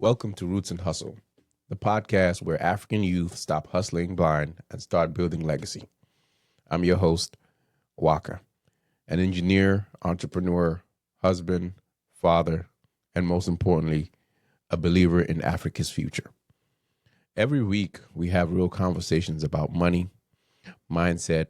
Welcome to Roots and Hustle, the podcast where African youth stop hustling blind and start building legacy. I'm your host, Waka, an engineer, entrepreneur, husband, father, and most importantly, a believer in Africa's future. Every week, we have real conversations about money, mindset,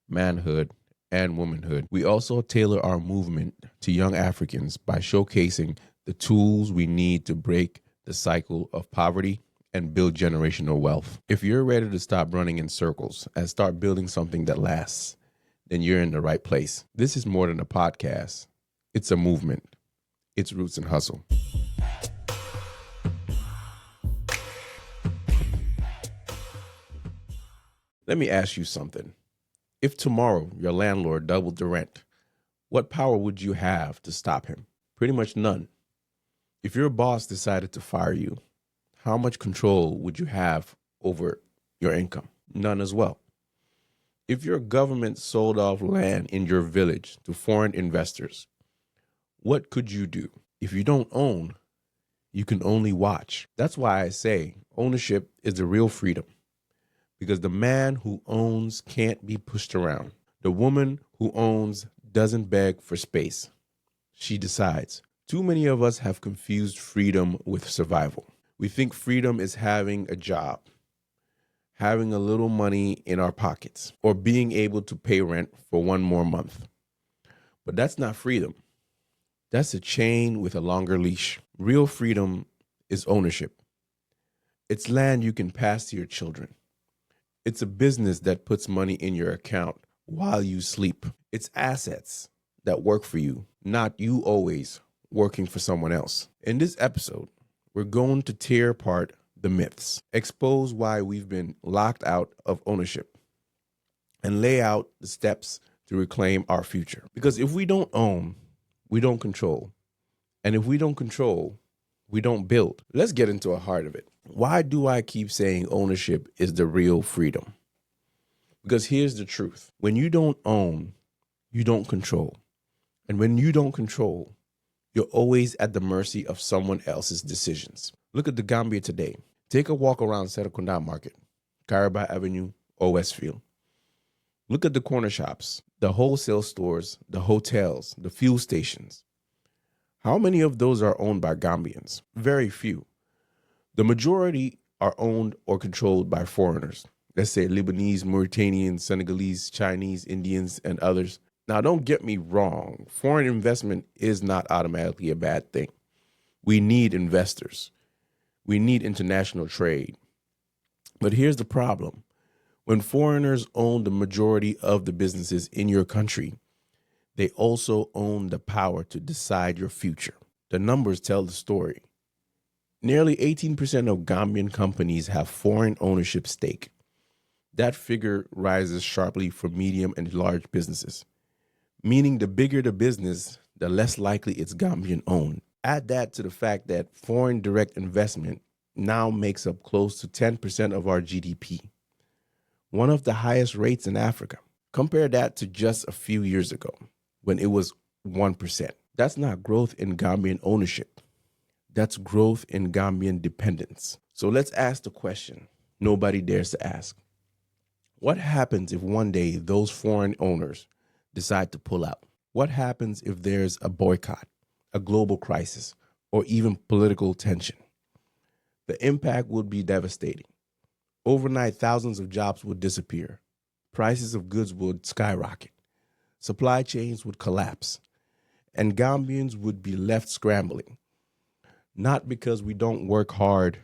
manhood, and womanhood. We also tailor our movement to young Africans by showcasing the tools we need to break the cycle of poverty and build generational wealth. If you're ready to stop running in circles and start building something that lasts, then you're in the right place. This is more than a podcast. It's a movement. It's Roots and Hustle. Let me ask you something. If tomorrow your landlord doubled the rent, what power would you have to stop him? Pretty much none. If your boss decided to fire you, how much control would you have over your income? None as well. If your government sold off land in your village to foreign investors, what could you do? If you don't own, you can only watch. That's why I say ownership is the real freedom. Because the man who owns can't be pushed around. The woman who owns doesn't beg for space. She decides. Too many of us have confused freedom with survival. We think freedom is having a job, having a little money in our pockets, or being able to pay rent for one more month. But that's not freedom. That's a chain with a longer leash. Real freedom is ownership. It's land you can pass to your children. It's a business that puts money in your account while you sleep. It's assets that work for you, not you always working for someone else. In this episode, we're going to tear apart the myths, expose why we've been locked out of ownership, and lay out the steps to reclaim our future. Because if we don't own, we don't control. And if we don't control, we don't build. Let's get into the heart of it. Why do I keep saying ownership is the real freedom? Because here's the truth. When you don't own, you don't control. And when you don't control, you're always at the mercy of someone else's decisions. Look at the Gambia today. Take a walk around Serekunda Market, Caraba Avenue, or Westfield. Look at the corner shops, the wholesale stores, the hotels, the fuel stations. How many of those are owned by Gambians? Very few. The majority are owned or controlled by foreigners. Let's say Lebanese, Mauritanians, Senegalese, Chinese, Indians, and others. Now, don't get me wrong. Foreign investment is not automatically a bad thing. We need investors. We need international trade. But here's the problem. When foreigners own the majority of the businesses in your country, they also own the power to decide your future. The numbers tell the story. Nearly 18% of Gambian companies have foreign ownership stake. That figure rises sharply for medium and large businesses, meaning the bigger the business, the less likely it's Gambian owned. Add that to the fact that foreign direct investment now makes up close to 10% of our GDP, one of the highest rates in Africa. Compare that to just a few years ago when it was 1%. That's not growth in Gambian ownership. That's growth in Gambian dependence. So let's ask the question nobody dares to ask. What happens if one day those foreign owners decide to pull out? What happens if there's a boycott, a global crisis, or even political tension? The impact would be devastating. Overnight, thousands of jobs would disappear. Prices of goods would skyrocket. Supply chains would collapse. And Gambians would be left scrambling. Not because we don't work hard,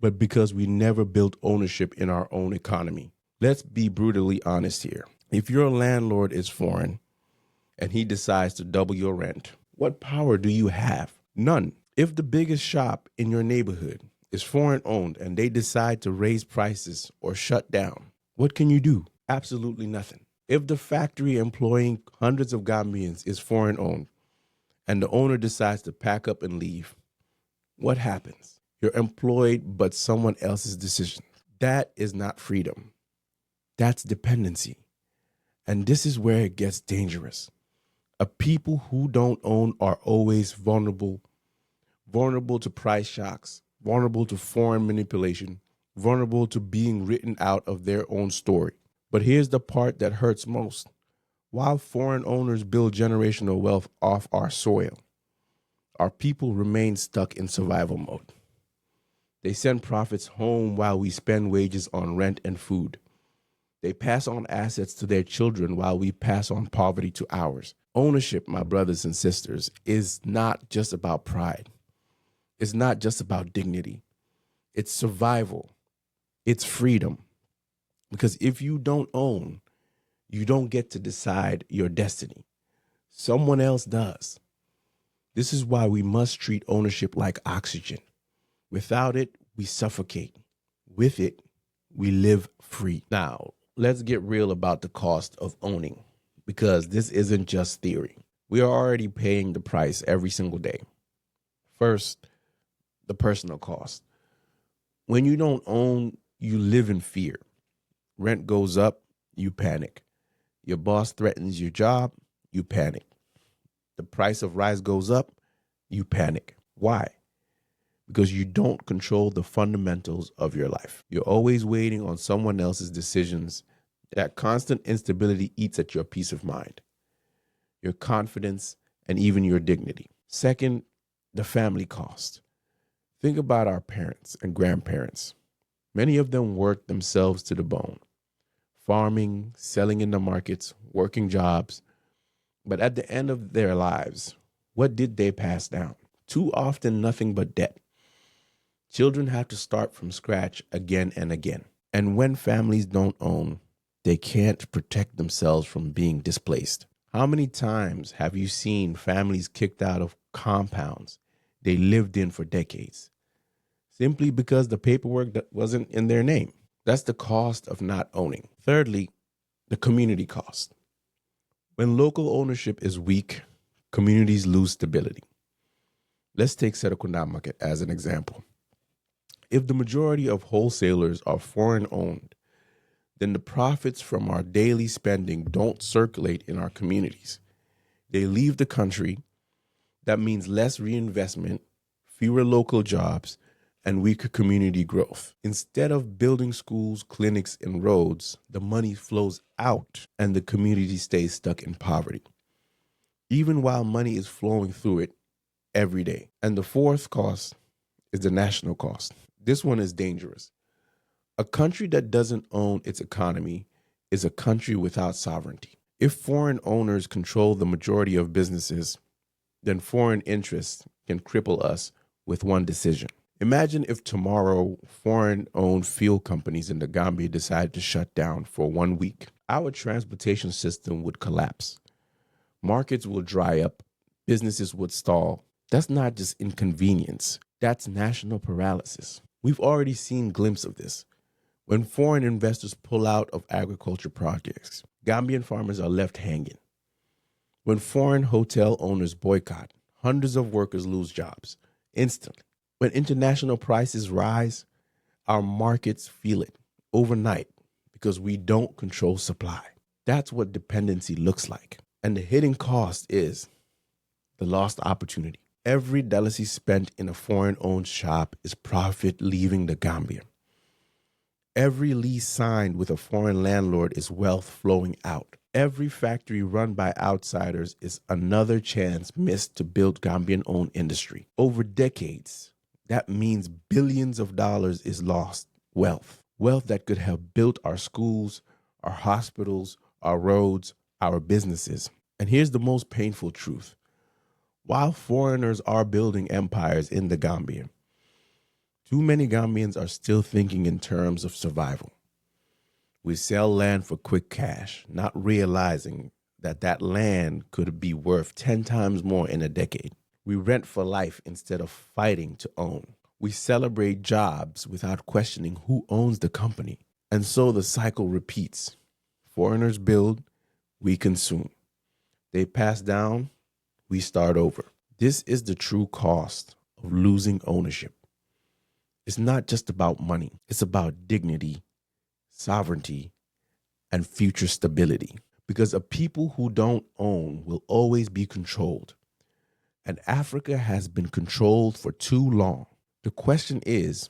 but because we never built ownership in our own economy. Let's be brutally honest here. If your landlord is foreign and he decides to double your rent, what power do you have? None. If the biggest shop in your neighborhood is foreign owned and they decide to raise prices or shut down, what can you do? Absolutely nothing. If the factory employing hundreds of Gambians is foreign owned and the owner decides to pack up and leave, what happens? You're employed, but someone else's decision. That is not freedom. That's dependency. And this is where it gets dangerous. A people who don't own are always vulnerable to price shocks, vulnerable to foreign manipulation, vulnerable to being written out of their own story. But here's the part that hurts most. While foreign owners build generational wealth off our soil, our people remain stuck in survival mode. They send profits home while we spend wages on rent and food. They pass on assets to their children while we pass on poverty to ours. Ownership, my brothers and sisters, is not just about pride. It's not just about dignity. It's survival. It's freedom. Because if you don't own, you don't get to decide your destiny. Someone else does. This is why we must treat ownership like oxygen. Without it, we suffocate. With it, we live free. Now, let's get real about the cost of owning, because this isn't just theory. We are already paying the price every single day. First, the personal cost. When you don't own, you live in fear. Rent goes up, you panic. Your boss threatens your job, you panic. The price of rice goes up, you panic. Why? Because you don't control the fundamentals of your life. You're always waiting on someone else's decisions. That constant instability eats at your peace of mind, your confidence, and even your dignity. Second, the family cost. Think about our parents and grandparents. Many of them worked themselves to the bone, farming, selling in the markets, working jobs. But at the end of their lives, what did they pass down? Too often, nothing but debt. Children have to start from scratch again and again. And when families don't own, they can't protect themselves from being displaced. How many times have you seen families kicked out of compounds they lived in for decades, simply because the paperwork that wasn't in their name? That's the cost of not owning. Thirdly, the community cost. When local ownership is weak, communities lose stability. Let's take Serekunda Market as an example. If the majority of wholesalers are foreign owned, then the profits from our daily spending don't circulate in our communities. They leave the country. That means less reinvestment, fewer local jobs, and weaker community growth. Instead of building schools, clinics, and roads, the money flows out and the community stays stuck in poverty, even while money is flowing through it every day. And the fourth cost is the national cost. This one is dangerous. A country that doesn't own its economy is a country without sovereignty. If foreign owners control the majority of businesses, then foreign interests can cripple us with one decision. Imagine if tomorrow foreign-owned fuel companies in the Gambia decided to shut down for 1 week. Our transportation system would collapse. Markets will dry up. Businesses would stall. That's not just inconvenience. That's national paralysis. We've already seen glimpses of this. When foreign investors pull out of agriculture projects, Gambian farmers are left hanging. When foreign hotel owners boycott, hundreds of workers lose jobs instantly. When international prices rise, our markets feel it overnight because we don't control supply. That's what dependency looks like. And the hidden cost is the lost opportunity. Every dollar spent in a foreign-owned shop is profit leaving the Gambia. Every lease signed with a foreign landlord is wealth flowing out. Every factory run by outsiders is another chance missed to build Gambian-owned industry. Over decades, that means billions of dollars is lost wealth. Wealth that could have built our schools, our hospitals, our roads, our businesses. And here's the most painful truth. While foreigners are building empires in the Gambia, too many Gambians are still thinking in terms of survival. We sell land for quick cash, not realizing that that land could be worth 10 times more in a decade. We rent for life instead of fighting to own. We celebrate jobs without questioning who owns the company. And so the cycle repeats. Foreigners build, we consume. They pass down, we start over. This is the true cost of losing ownership. It's not just about money. It's about dignity, sovereignty, and future stability. Because a people who don't own will always be controlled. And Africa has been controlled for too long. The question is,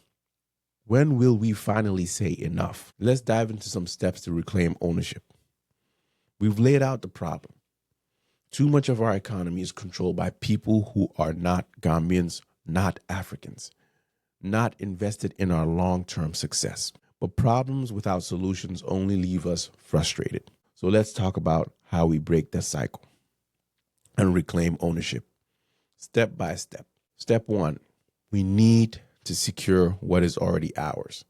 when will we finally say enough? Let's dive into some steps to reclaim ownership. We've laid out the problem. Too much of our economy is controlled by people who are not Gambians, not Africans, not invested in our long-term success. But problems without solutions only leave us frustrated. So let's talk about how we break that cycle and reclaim ownership step by step. Step one, we need to secure what is already ours.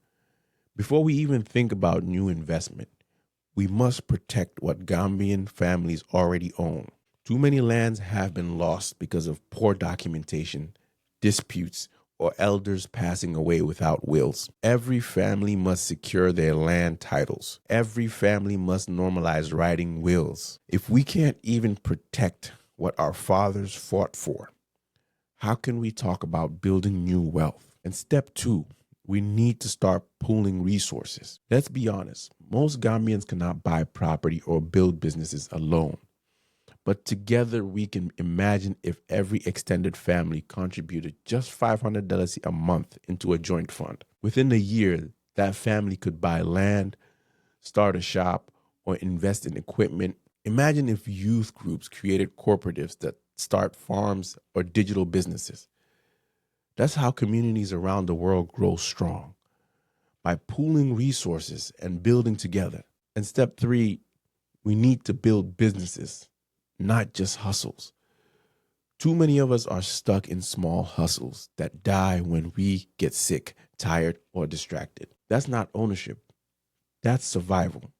Before we even think about new investment, we must protect what Gambian families already own. Too many lands have been lost because of poor documentation, disputes, or elders passing away without wills. Every family must secure their land titles. Every family must normalize writing wills. If we can't even protect what our fathers fought for, how can we talk about building new wealth? And step two, we need to start pooling resources. Let's be honest, most Gambians cannot buy property or build businesses alone. But together we can imagine if every extended family contributed just $500 a month into a joint fund. Within a year, that family could buy land, start a shop, or invest in equipment. Imagine if youth groups created cooperatives that start farms or digital businesses. That's how communities around the world grow strong, by pooling resources and building together. And step three, we need to build businesses, not just hustles. Too many of us are stuck in small hustles that die when we get sick, tired, or distracted. That's not ownership. That's survival.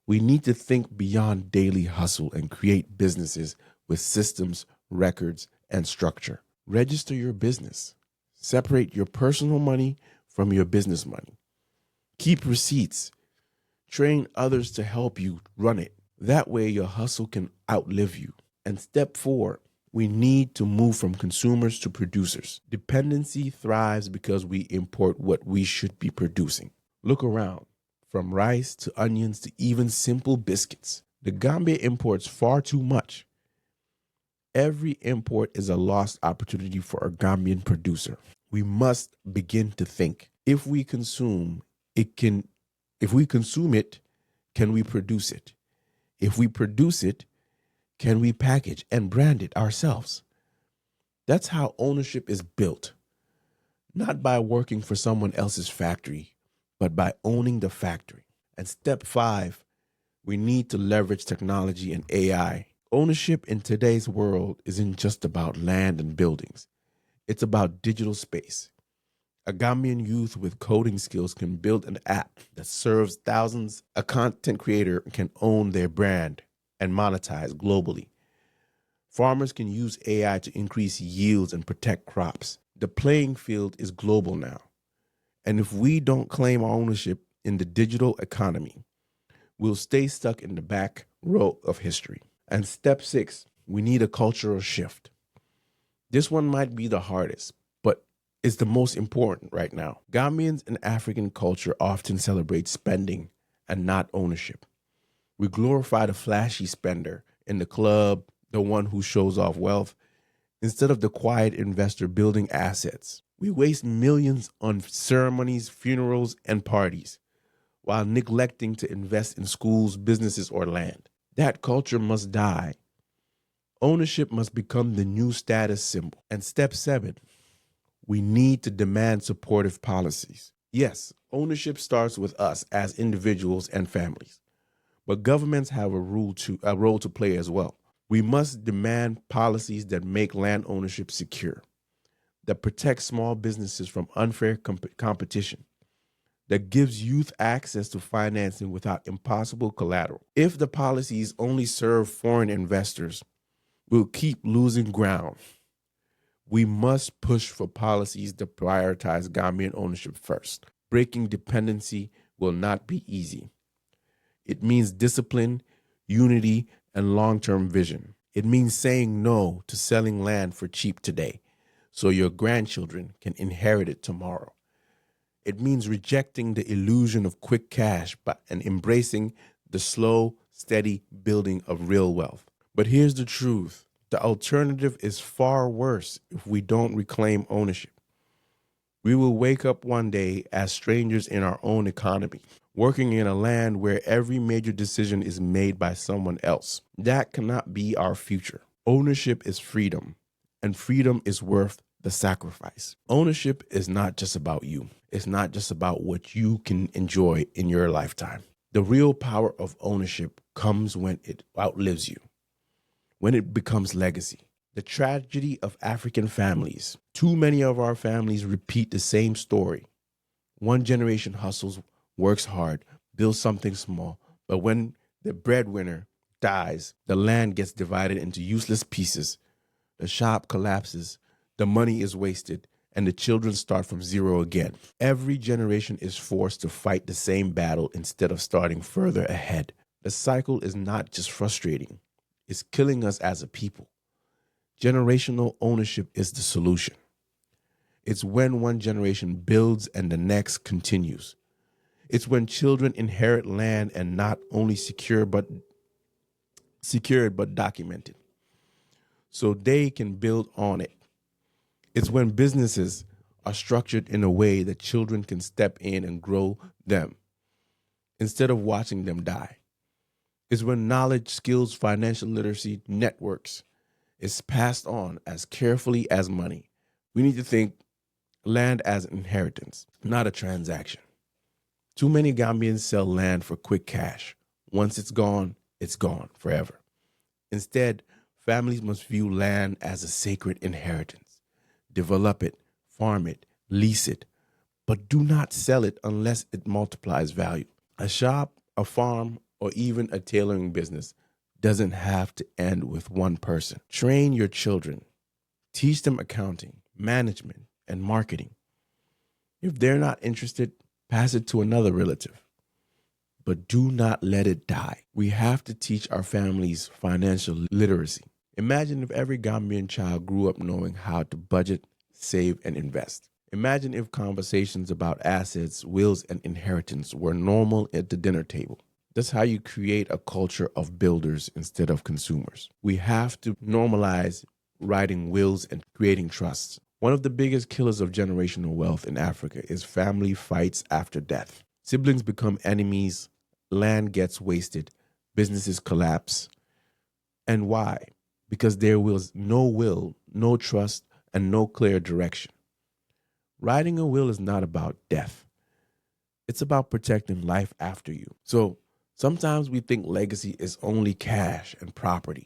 We need to think beyond daily hustle and create businesses with systems, records, and structure. Register your business. Separate your personal money from your business money. Keep receipts. Train others to help you run it. That way your hustle can outlive you. And step four, we need to move from consumers to producers. Dependency thrives because we import what we should be producing. Look around, from rice to onions to even simple biscuits. The Gambia imports far too much. Every import is a lost opportunity for a Gambian producer. We must begin to think. If we consume it, can we produce it? If we produce it, can we package and brand it ourselves? That's how ownership is built. Not by working for someone else's factory, but by owning the factory. And step five, we need to leverage technology and AI. Ownership in today's world isn't just about land and buildings. It's about digital space. A Gambian youth with coding skills can build an app that serves thousands. A content creator can own their brand and monetize globally. Farmers can use AI to increase yields and protect crops. The playing field is global now. And if we don't claim our ownership in the digital economy, we'll stay stuck in the back row of history. And step six, we need a cultural shift. This one might be the hardest, but it's the most important right now. Gambians in African culture often celebrate spending and not ownership. We glorify the flashy spender in the club, the one who shows off wealth, instead of the quiet investor building assets. We waste millions on ceremonies, funerals, and parties, while neglecting to invest in schools, businesses, or land. That culture must die. Ownership must become the new status symbol. And step seven, we need to demand supportive policies. Yes, ownership starts with us as individuals and families, but governments have a role to play as well. We must demand policies that make land ownership secure, that protect small businesses from unfair competition, that gives youth access to financing without impossible collateral. If the policies only serve foreign investors, we'll keep losing ground. We must push for policies that prioritize Gambian ownership first. Breaking dependency will not be easy. It means discipline, unity, and long-term vision. It means saying no to selling land for cheap today, so your grandchildren can inherit it tomorrow. It means rejecting the illusion of quick cash and embracing the slow, steady building of real wealth. But here's the truth. The alternative is far worse if we don't reclaim ownership. We will wake up one day as strangers in our own economy, working in a land where every major decision is made by someone else. That cannot be our future. Ownership is freedom, and freedom is worth the sacrifice. Ownership is not just about you. It's not just about what you can enjoy in your lifetime. The real power of ownership comes when it outlives you, when it becomes legacy. The tragedy of African families. Too many of our families repeat the same story. One generation hustles, works hard, builds something small, but when the breadwinner dies, the land gets divided into useless pieces. The shop collapses, the money is wasted, and the children start from zero again. Every generation is forced to fight the same battle instead of starting further ahead. The cycle is not just frustrating, it's killing us as a people. Generational ownership is the solution. It's when one generation builds and the next continues. It's when children inherit land and not only secured but documented, so they can build on it. It's when businesses are structured in a way that children can step in and grow them instead of watching them die. It's when knowledge, skills, financial literacy, networks is passed on as carefully as money. We need to think land as an inheritance, not a transaction. Too many Gambians sell land for quick cash. Once it's gone forever. Instead, families must view land as a sacred inheritance. Develop it, farm it, lease it, but do not sell it unless it multiplies value. A shop, a farm, or even a tailoring business doesn't have to end with one person. Train your children. Teach them accounting, management, and marketing. If they're not interested, pass it to another relative. But do not let it die. We have to teach our families financial literacy. Imagine if every Gambian child grew up knowing how to budget, save, and invest. Imagine if conversations about assets, wills, and inheritance were normal at the dinner table. That's how you create a culture of builders instead of consumers. We have to normalize writing wills and creating trusts. One of the biggest killers of generational wealth in Africa is family fights after death. Siblings become enemies, land gets wasted, businesses collapse. And why? Because there was no will, no trust, and no clear direction. Writing a will is not about death. It's about protecting life after you. So sometimes we think legacy is only cash and property.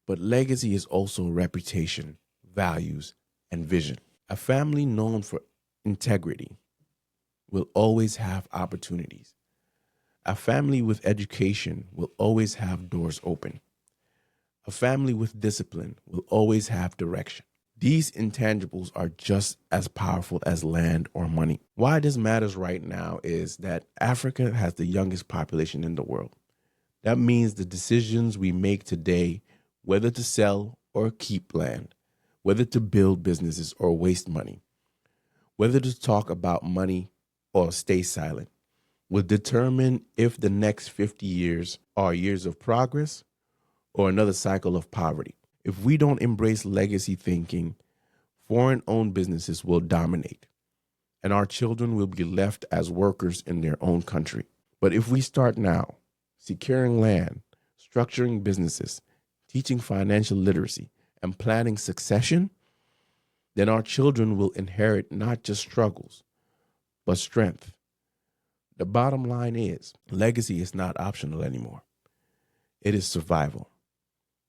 But legacy is also reputation, values, and vision. A family known for integrity will always have opportunities. A family with education will always have doors open. A family with discipline will always have direction. These intangibles are just as powerful as land or money. Why this matters right now is that Africa has the youngest population in the world. That means the decisions we make today, whether to sell or keep land, whether to build businesses or waste money, whether to talk about money or stay silent, will determine if the next 50 years are years of progress or another cycle of poverty. If we don't embrace legacy thinking, foreign-owned businesses will dominate, and our children will be left as workers in their own country. But if we start now, securing land, structuring businesses, teaching financial literacy, and planning succession, then our children will inherit not just struggles, but strength. The bottom line is, legacy is not optional anymore. It is survival.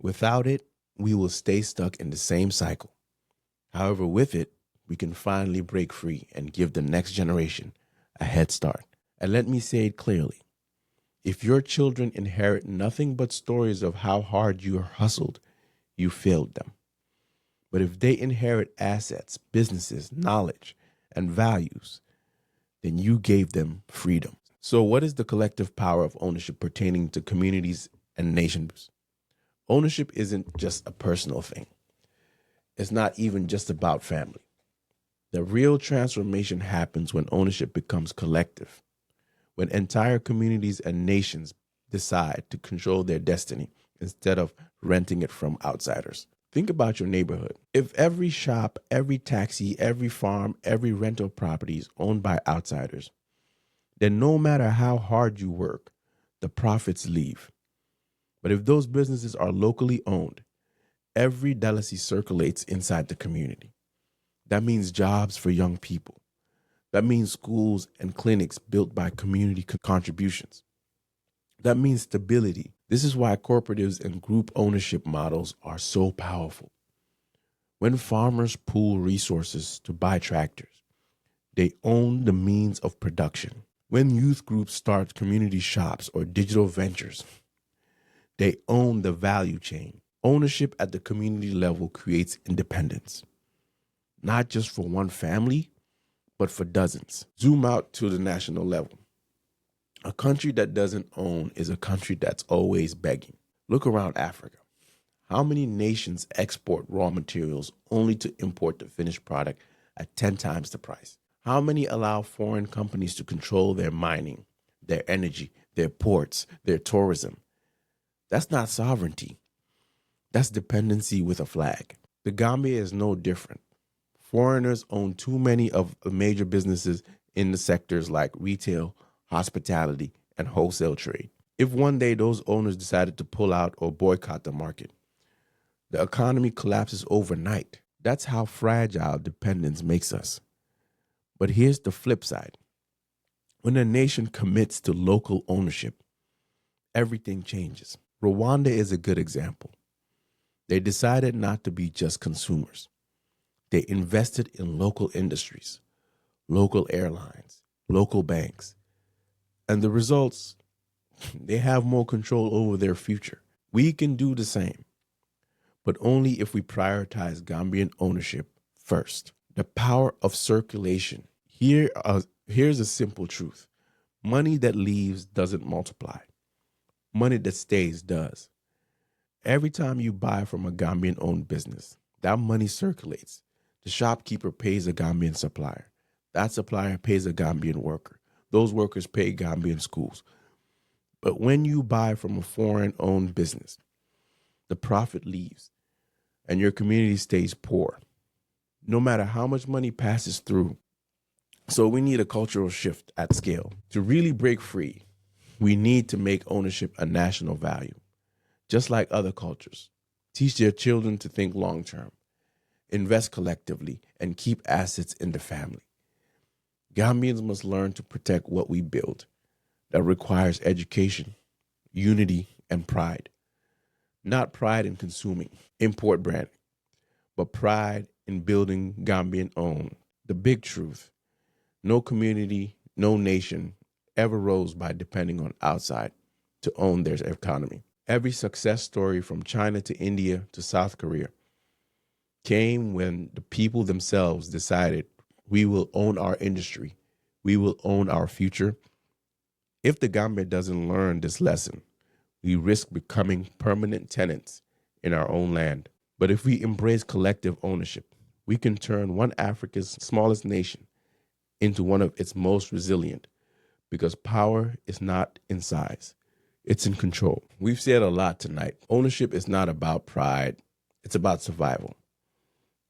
Without it, we will stay stuck in the same cycle. However, with it, we can finally break free and give the next generation a head start. And let me say it clearly. If your children inherit nothing but stories of how hard you hustled, you failed them. But if they inherit assets, businesses, knowledge, and values, then you gave them freedom. So what is the collective power of ownership pertaining to communities and nations? Ownership isn't just a personal thing. It's not even just about family. The real transformation happens when ownership becomes collective, when entire communities and nations decide to control their destiny instead of renting it from outsiders. Think about your neighborhood. If every shop, every taxi, every farm, every rental property is owned by outsiders, then no matter how hard you work, the profits leave. But if those businesses are locally owned, every dollar circulates inside the community. That means jobs for young people. That means schools and clinics built by community contributions. That means stability. This is why cooperatives and group ownership models are so powerful. When farmers pool resources to buy tractors, they own the means of production. When youth groups start community shops or digital ventures, they own the value chain. Ownership at the community level creates independence, not just for one family, but for dozens. Zoom out to the national level. A country that doesn't own is a country that's always begging. Look around Africa. How many nations export raw materials only to import the finished product at 10 times the price? How many allow foreign companies to control their mining, their energy, their ports, their tourism? That's not sovereignty. That's dependency with a flag. The Gambia is no different. Foreigners own too many of the major businesses in the sectors like retail, hospitality, and wholesale trade. If one day those owners decided to pull out or boycott the market, the economy collapses overnight. That's how fragile dependence makes us. But here's the flip side. When a nation commits to local ownership, everything changes. Rwanda is a good example. They decided not to be just consumers. They invested in local industries, local airlines, local banks. And the results, they have more control over their future. We can do the same, but only if we prioritize Gambian ownership first. The power of circulation. Here's a simple truth. Money that leaves doesn't multiply. Money that stays does. Every time you buy from a Gambian-owned business, that money circulates. The shopkeeper pays a Gambian supplier. That supplier pays a Gambian worker. Those workers pay Gambian schools. But when you buy from a foreign-owned business, the profit leaves and your community stays poor, no matter how much money passes through. So we need a cultural shift at scale. To really break free, we need to make ownership a national value. Just like other cultures, teach their children to think long-term, invest collectively, and keep assets in the family. Gambians must learn to protect what we build. That requires education, unity, and pride. Not pride in consuming, import branding, but pride in building Gambian own. The big truth, no community, no nation ever rose by depending on outside to own their economy. Every success story from China to India to South Korea came when the people themselves decided we will own our industry, we will own our future. If the Gambia doesn't learn this lesson, we risk becoming permanent tenants in our own land. But if we embrace collective ownership, we can turn one Africa's smallest nation into one of its most resilient, because power is not in size. It's in control. We've said a lot tonight. Ownership is not about pride. It's about survival.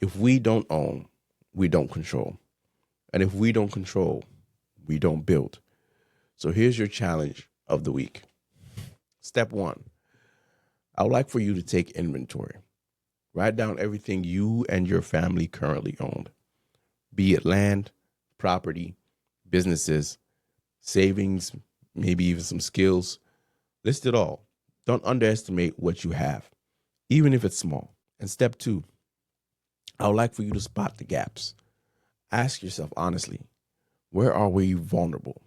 If we don't own, we don't control. And if we don't control, we don't build. So here's your challenge of the week. Step 1, I would like for you to take inventory. Write down everything you and your family currently own, be it land, property, businesses, savings, maybe even some skills. List it all. Don't underestimate what you have, even if it's small. And step 2, I would like for you to spot the gaps. Ask yourself honestly, where are we vulnerable?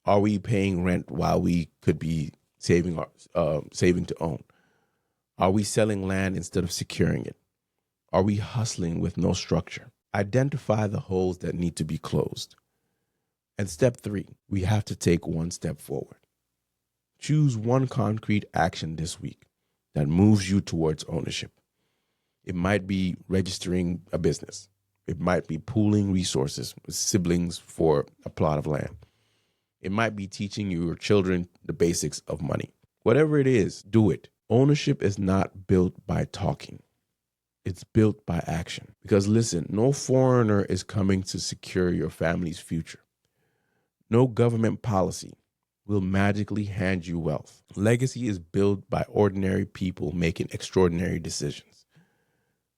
Are we paying rent while we could be saving to own? Are we selling land instead of securing it? Are we hustling with no structure? Identify the holes that need to be closed. And step 3, we have to take one step forward. Choose one concrete action this week that moves you towards ownership. It might be registering a business. It might be pooling resources with siblings for a plot of land. It might be teaching your children the basics of money. Whatever it is, do it. Ownership is not built by talking. It's built by action. Because listen, no foreigner is coming to secure your family's future. No government policy will magically hand you wealth. Legacy is built by ordinary people making extraordinary decisions.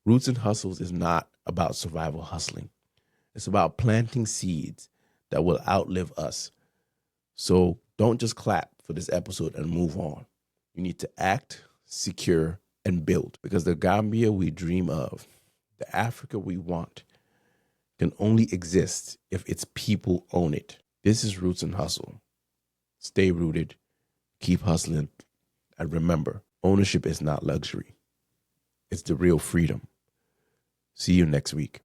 Roots and Hustles is not about survival hustling. It's about planting seeds that will outlive us. So don't just clap for this episode and move on. You need to act, secure, and build, because the Gambia we dream of, the Africa we want, can only exist if its people own it. This is Roots and Hustle. Stay rooted, keep hustling, and remember, ownership is not luxury. It's the real freedom. See you next week.